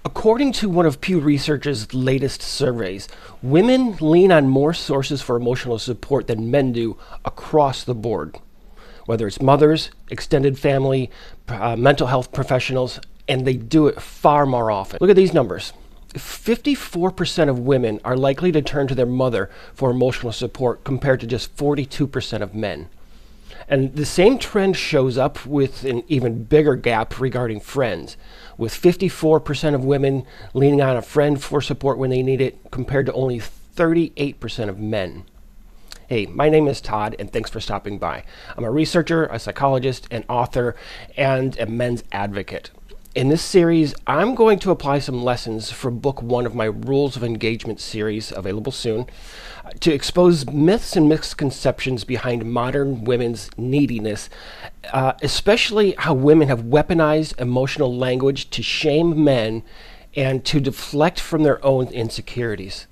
According to one of Pew Research's latest surveys, women lean on more sources for emotional support than men do across the board, whether it's mothers, extended family, mental health professionals, and they do it far more often. Look at these numbers. 54% of women are likely to turn to their mother for emotional support compared to just 42% of men. And the same trend shows up with an even bigger gap regarding friends, with 54% of women leaning on a friend for support when they need it compared to only 38% of men. Hey, my name is Todd, and thanks for stopping by. I'm a researcher, a psychologist, an author, and a men's advocate. In this series, I'm going to apply some lessons from book 1 of my Rules of Engagement series, available soon, to expose myths and misconceptions behind modern women's neediness, especially how women have weaponized emotional language to shame men and to deflect from their own insecurities.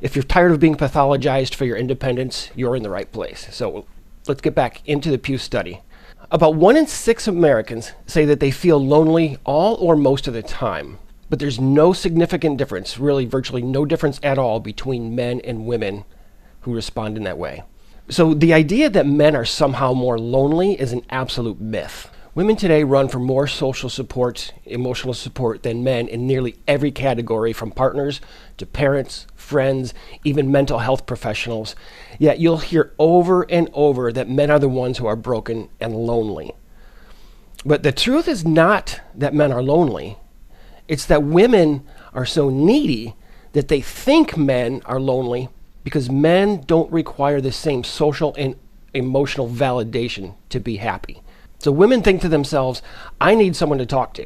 If you're tired of being pathologized for your independence, you're in the right place. So let's get back into the Pew study. About 1 in 6 Americans say that they feel lonely all or most of the time, but there's no significant difference, really virtually no difference at all between men and women who respond in that way. So the idea that men are somehow more lonely is an absolute myth. Women today run for more social support, emotional support than men in nearly every category, from partners to parents, friends, even mental health professionals. Yet you'll hear over and over that men are the ones who are broken and lonely. But the truth is not that men are lonely. It's that women are so needy that they think men are lonely because men don't require the same social and emotional validation to be happy. So women think to themselves, I need someone to talk to.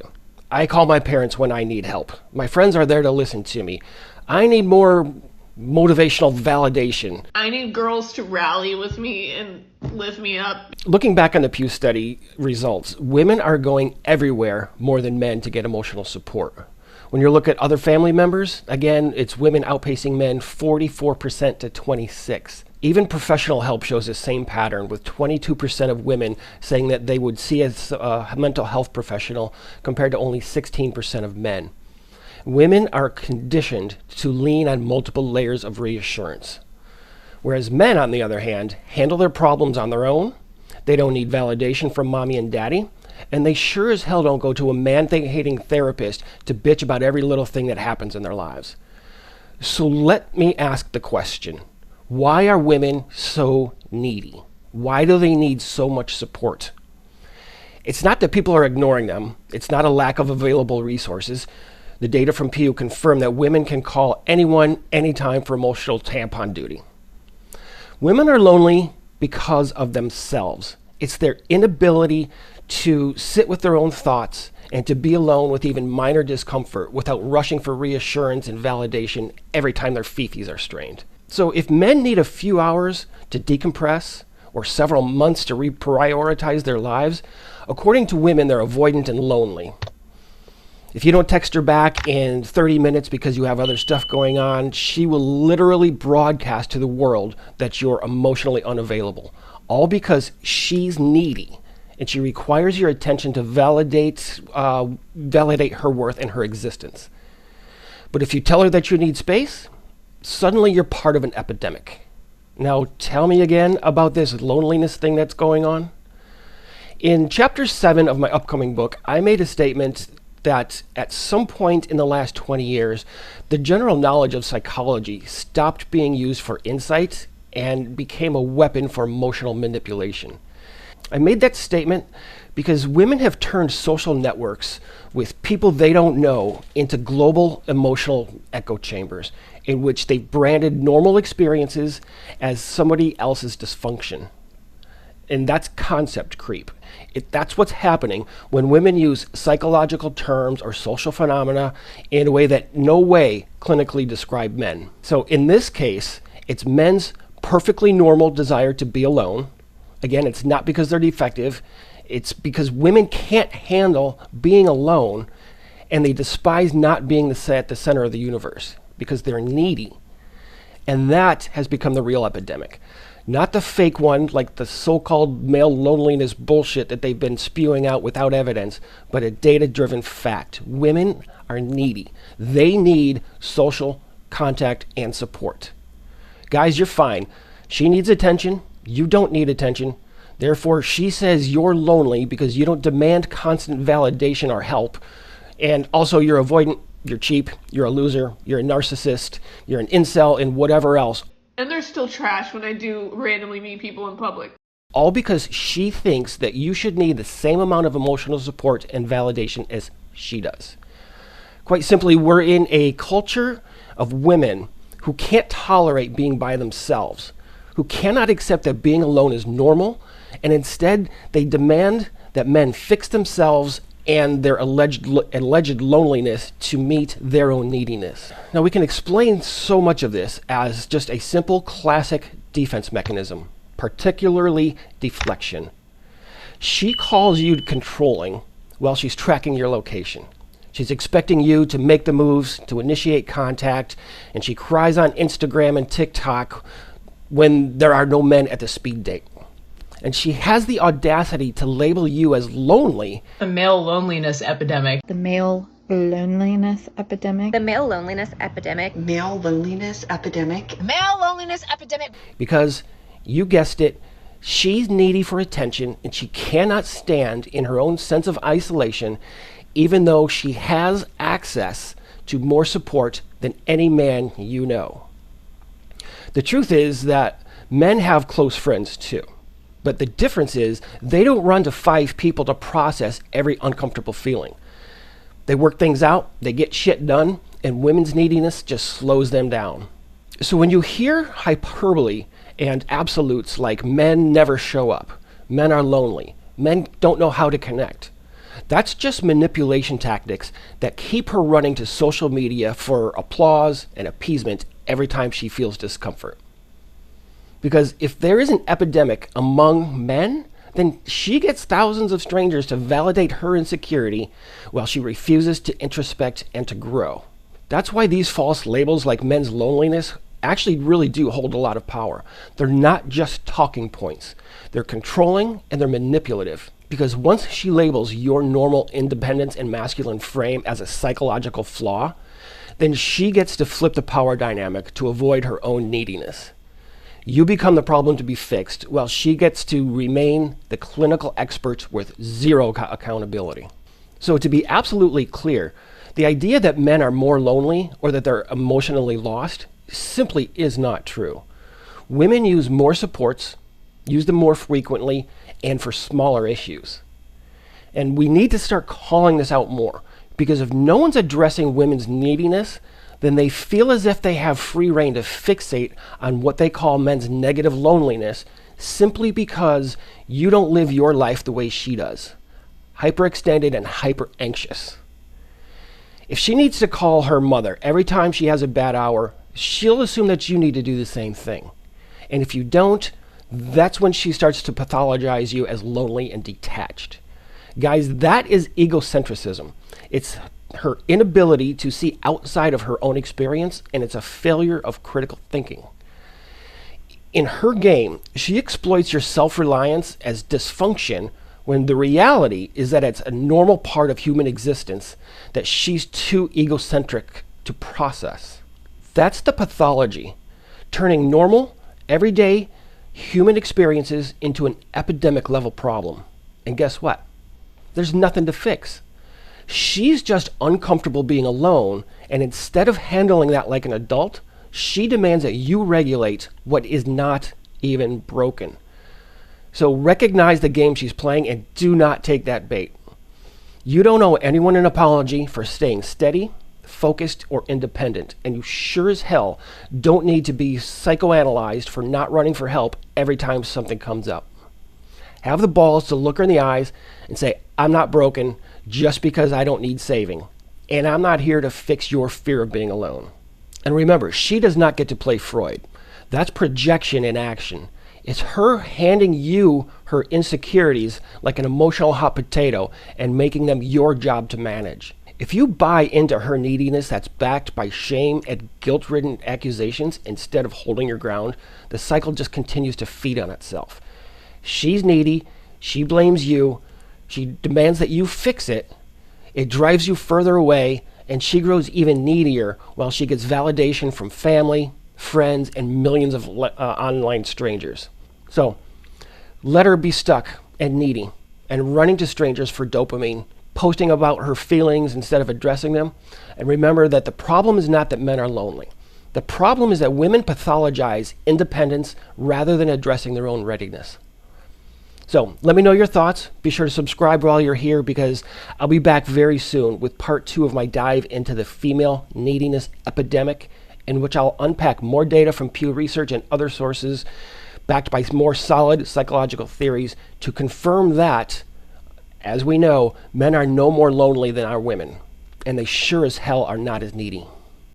I call my parents when I need help. My friends are there to listen to me. I need more motivational validation. I need girls to rally with me and lift me up. Looking back on the Pew study results, women are going everywhere more than men to get emotional support. When you look at other family members, again, it's women outpacing men 44% to 26%. Even professional help shows the same pattern, with 22% of women saying that they would see a mental health professional compared to only 16% of men. Women are conditioned to lean on multiple layers of reassurance, whereas men, on the other hand, handle their problems on their own. They don't need validation from mommy and daddy, and they sure as hell don't go to a man-hating therapist to bitch about every little thing that happens in their lives. So let me ask the question. Why are women so needy? Why do they need so much support? It's not that people are ignoring them. It's not a lack of available resources. The data from Pew confirm that women can call anyone, anytime for emotional tampon duty. Women are lonely because of themselves. It's their inability to sit with their own thoughts and to be alone with even minor discomfort without rushing for reassurance and validation every time their fifis are strained. So if men need a few hours to decompress or several months to reprioritize their lives, according to women, they're avoidant and lonely. If you don't text her back in 30 minutes because you have other stuff going on, she will literally broadcast to the world that you're emotionally unavailable, all because she's needy and she requires your attention to validate her worth and her existence. But if you tell her that you need space, suddenly you're part of an epidemic. Now tell me again about this loneliness thing that's going on. In chapter 7 of my upcoming book, I made a statement that at some point in the last 20 years, the general knowledge of psychology stopped being used for insight and became a weapon for emotional manipulation. I made that statement because women have turned social networks with people they don't know into global emotional echo chambers in which they've branded normal experiences as somebody else's dysfunction. And that's concept creep. That's what's happening when women use psychological terms or social phenomena in a way that no way clinically describe men. So in this case, it's men's perfectly normal desire to be alone. Again, it's not because they're defective. It's because women can't handle being alone, and they despise not being at the center of the universe because they're needy. And that has become the real epidemic. Not the fake one, like the so-called male loneliness bullshit that they've been spewing out without evidence, but a data-driven fact. Women are needy. They need social contact and support. Guys, you're fine. She needs attention. You don't need attention. Therefore, she says you're lonely because you don't demand constant validation or help. And also, you're avoidant, you're cheap, you're a loser, you're a narcissist, you're an incel, and whatever else. And they're still trash when I do randomly meet people in public. All because she thinks that you should need the same amount of emotional support and validation as she does. Quite simply, we're in a culture of women who can't tolerate being by themselves, who cannot accept that being alone is normal, and instead they demand that men fix themselves and their alleged loneliness to meet their own neediness. Now, we can explain so much of this as just a simple classic defense mechanism, particularly deflection. She calls you controlling while she's tracking your location. She's expecting you to make the moves, to initiate contact, and she cries on Instagram and TikTok when there are no men at the speed date. And she has the audacity to label you as lonely. The male loneliness epidemic. The male loneliness epidemic. The male loneliness epidemic. Male loneliness epidemic. Male loneliness epidemic. Because, you guessed it, she's needy for attention and she cannot stand in her own sense of isolation, even though she has access to more support than any man you know. The truth is that men have close friends too. But the difference is they don't run to 5 people to process every uncomfortable feeling. They work things out, they get shit done, and women's neediness just slows them down. So when you hear hyperbole and absolutes like men never show up, men are lonely, men don't know how to connect, that's just manipulation tactics that keep her running to social media for applause and appeasement every time she feels discomfort. Because if there is an epidemic among men, then she gets thousands of strangers to validate her insecurity while she refuses to introspect and to grow. That's why these false labels like men's loneliness actually really do hold a lot of power. They're not just talking points. They're controlling and they're manipulative. Because once she labels your normal independence and masculine frame as a psychological flaw, then she gets to flip the power dynamic to avoid her own neediness. You become the problem to be fixed, while she gets to remain the clinical expert with zero accountability. So to be absolutely clear, the idea that men are more lonely or that they're emotionally lost simply is not true. Women use more supports, use them more frequently, and for smaller issues. And we need to start calling this out more, because if no one's addressing women's neediness, then they feel as if they have free rein to fixate on what they call men's negative loneliness simply because you don't live your life the way she does. Hyperextended and hyper anxious. If she needs to call her mother every time she has a bad hour, she'll assume that you need to do the same thing. And if you don't, that's when she starts to pathologize you as lonely and detached. Guys, that is egocentrism. It's her inability to see outside of her own experience, and it's a failure of critical thinking. In her game, she exploits your self-reliance as dysfunction when the reality is that it's a normal part of human existence that she's too egocentric to process. That's the pathology, turning normal, everyday human experiences into an epidemic level problem. And guess what? There's nothing to fix. She's just uncomfortable being alone, and instead of handling that like an adult, she demands that you regulate what is not even broken. So recognize the game she's playing and do not take that bait. You don't owe anyone an apology for staying steady, focused, or independent, and you sure as hell don't need to be psychoanalyzed for not running for help every time something comes up. Have the balls to look her in the eyes and say, I'm not broken just because I don't need saving. And I'm not here to fix your fear of being alone. And remember, she does not get to play Freud. That's projection in action. It's her handing you her insecurities like an emotional hot potato and making them your job to manage. If you buy into her neediness that's backed by shame and guilt-ridden accusations instead of holding your ground, the cycle just continues to feed on itself. She's needy, she blames you, she demands that you fix it, it drives you further away, and she grows even needier while she gets validation from family, friends, and millions of online strangers. So, let her be stuck and needy and running to strangers for dopamine, posting about her feelings instead of addressing them. And remember that the problem is not that men are lonely. The problem is that women pathologize independence rather than addressing their own readiness. So let me know your thoughts. Be sure to subscribe while you're here, because I'll be back very soon with part 2 of my dive into the female neediness epidemic, in which I'll unpack more data from Pew Research and other sources backed by more solid psychological theories to confirm that, as we know, men are no more lonely than our women, and they sure as hell are not as needy.